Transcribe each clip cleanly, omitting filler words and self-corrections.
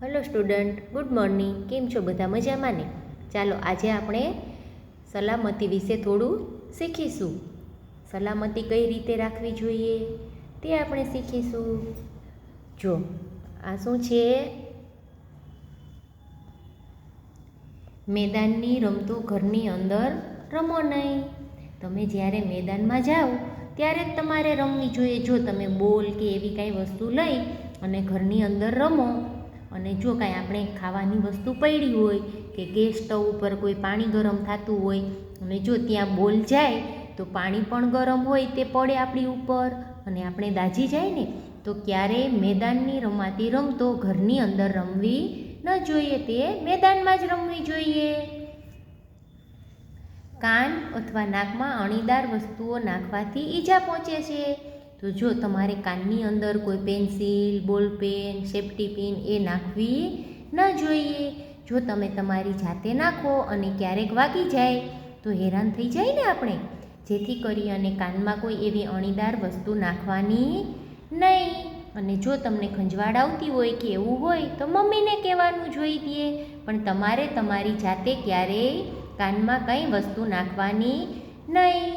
Hello student, good morning. કેમ છો? બધા મજામાં ને? ચાલો આજે આપણે સલામતી વિશે થોડું શીખીશું. સલામતી કઈ રીતે રાખવી જોઈએ તે આપણે શીખીશું. જો આ શું છે? મેદાનની રમતો ઘરની અંદર રમો નહીં. તમે જ્યારે મેદાનમાં જાઓ ત્યારે જ તમારે રમવી જોઈએ. જો તમે બોલ કે એવી કાંઈ વસ્તુ લઈ અને ઘરની અંદર રમો અને જો કાંઈ આપણે ખાવાની વસ્તુ પડી હોય કે ગેસ સ્ટવ ઉપર કોઈ પાણી ગરમ થતું હોય અને જો ત્યાં બોલ જાય તો પાણી પણ ગરમ હોય તે પડે આપણી ઉપર અને આપણે દાઝી જાય ને, તો ક્યારેય મેદાનની રમાતી રમતો ઘરની અંદર રમવી ન જોઈએ. તે મેદાનમાં જ રમવી જોઈએ. કાન અથવા નાકમાં અણીદાર વસ્તુઓ નાખવાથી ઈજા પહોંચે છે. તો જો તમારે કાનની અંદર કોઈ પેન્સિલ, બોલપેન, સેફ્ટી પિન એ નાખવી ન જોઈએ. જો તમે તમારી જાતે નાખો અને ક્યારેક વાગી જાય તો હેરાન થઈ જાય ને આપણે. જેથી કરી અને કાનમાં કોઈ એવી અણીદાર વસ્તુ નાખવાની નહીં. અને જો તમને ખંજવાળ આવતી હોય કે એવું હોય તો મમ્મીને કહેવાનું જોઈએ, પણ તમારે તમારી જાતે ક્યારેય કાનમાં કંઈ વસ્તુ નાખવાની નહીં.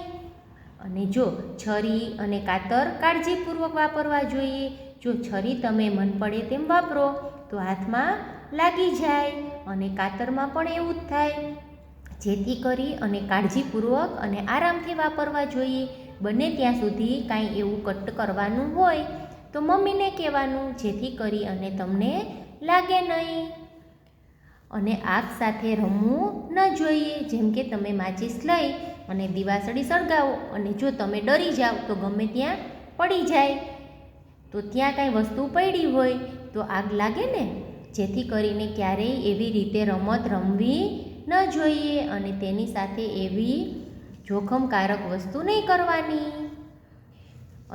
અને જો છરી અને કાતર કાળજીપૂર્વક વાપરવા જોઈએ. જો છરી તમે મન પડે તેમ વાપરો તો હાથમાં લાગી જાય અને કાતરમાં પણ એવું જ થાય. જેથી કરી અને કાળજીપૂર્વક અને આરામથી વાપરવા જોઈએ. બને ત્યાં સુધી કાંઈ એવું કટ કરવાનું હોય તો મમ્મીને કહેવાનું, જેથી કરી અને તમને લાગે નહીં. અને આગ સાથે રમવું ન જોઈએ. જેમ કે તમે માચીસ લઈ અને દિવાસળી સળગાવો અને જો તમે ડરી જાઓ તો ગમે ત્યાં પડી જાય, તો ત્યાં કાંઈ વસ્તુ પડી હોય તો આગ લાગે ને. જેથી કરીને ક્યારેય એવી રીતે રમત રમવી ન જોઈએ અને તેની સાથે એવી જોખમકારક વસ્તુ નહીં કરવાની.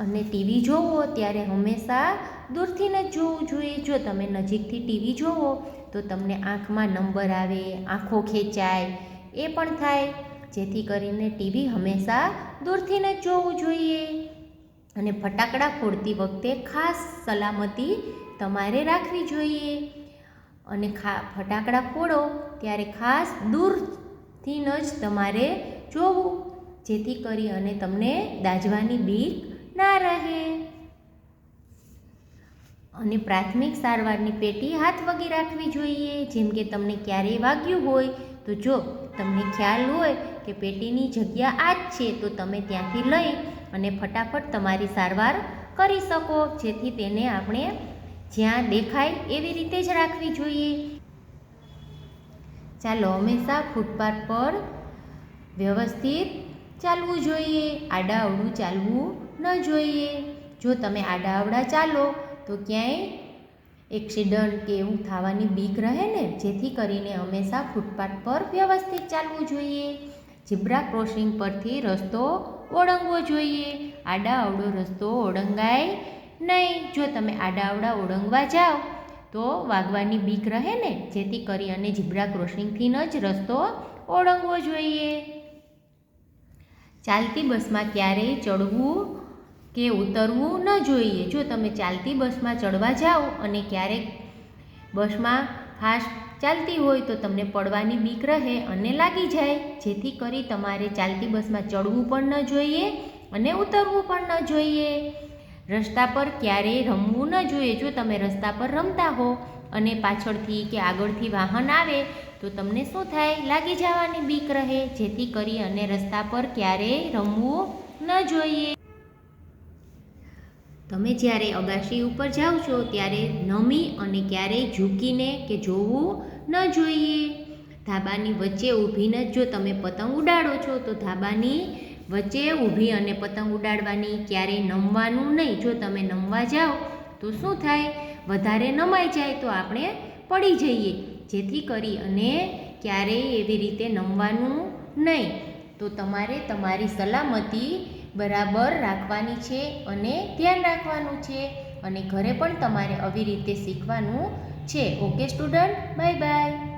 અને ટીવી જોવો ત્યારે હંમેશા દૂરથી જ જોવું જોઈએ. જો તમે નજીકથી ટીવી જોવો તો તમને આંખમાં નંબર આવે, આંખો ખેંચાય, એ પણ થાય. જેથી કરીને ટીવી હંમેશા દૂરથી જ જોવું જોઈએ. અને ફટાકડા ફોડતી વખતે ખાસ સલામતી તમારે રાખવી જોઈએ. અને ફટાકડા ફોડો ત્યારે ખાસ દૂરથી જ તમારે જોવું, જેથી કરી અને તમને દાઝવાની બીક ના રહે. અને પ્રાથમિક સારવારની પેટી હાથવગી રાખવી જોઈએ. જેમ કે તમને ક્યારેય વાગ્યું હોય તો જો તમને ખ્યાલ હોય કે પેટીની જગ્યા આ જ છે તો તમે ત્યાંથી લઈ અને ફટાફટ તમારી સારવાર કરી શકો. જેથી તેને આપણે જ્યાં દેખાય એવી રીતે જ રાખવી જોઈએ. ચાલો હંમેશા ફૂટપાથ પર વ્યવસ્થિત ચાલવું જોઈએ. આડાઅવળું ચાલવું ન જોઈએ. જો તમે આડાઅવળા ચાલો તો ક્યાંય એક્સિડન્ટ કે એવું થવાની બીક રહે ને. જેથી કરીને હંમેશા ફૂટપાથ પર વ્યવસ્થિત ચાલવું જોઈએ. ઝીબ્રા ક્રોસિંગ પરથી રસ્તો ઓળંગવો જોઈએ. આડાઅવળો રસ્તો ઓળંગાય નહીં. જો તમે આડાઅવળા ઓળંગવા જાઓ તો વાગવાની બીક રહે ને. જેથી કરી અને ઝીબ્રા ક્રોસિંગથી જ રસ્તો ઓળંગવો જોઈએ. ચાલતી બસમાં ક્યારેય ચડવું કે ઉતરવું ન જોઈએ. જો તમે ચાલતી બસમાં ચડવા જાઓ અને ક્યારેક બસમાં ફાસ્ટ ચાલતી હોય તો તમને પડવાની બીક રહે અને લાગી જાય. જેથી કરી તમારે ચાલતી બસમાં ચડવું પણ ન જોઈએ અને ઉતરવું પણ ન જોઈએ. રસ્તા પર ક્યારેય રમવું ન જોઈએ. જો તમે રસ્તા પર રમતા હો અને પાછળથી કે આગળથી વાહન આવે તો તમને શું થાય? લાગી જવાની બીક રહે. જેથી કરી અને રસ્તા પર ક્યારેય રમવું ન જોઈએ. તમે જ્યારે અગાશી ઉપર જાઓ છો ત્યારે નમી અને ક્યારેય ઝૂકીને કે જોવું ન જોઈએ. ધાબાની વચ્ચે ઊભીને જો તમે પતંગ ઉડાડો છો તો ધાબાની વચ્ચે ઊભી અને પતંગ ઉડાડવાની, ક્યારેય નમવાનું નહીં. જો તમે નમવા જાઓ તો શું થાય? વધારે નમાઈ જાય તો આપણે પડી જઈએ. જેથી કરી અને ક્યારેય એવી રીતે નમવાનું નહીં. તો તમારે તમારી સલામતી બરાબર રાખવાની છે અને ધ્યાન રાખવાનું છે. અને ઘરે પણ તમારે આવી રીતે શીખવાનું છે. Okay student, bye bye.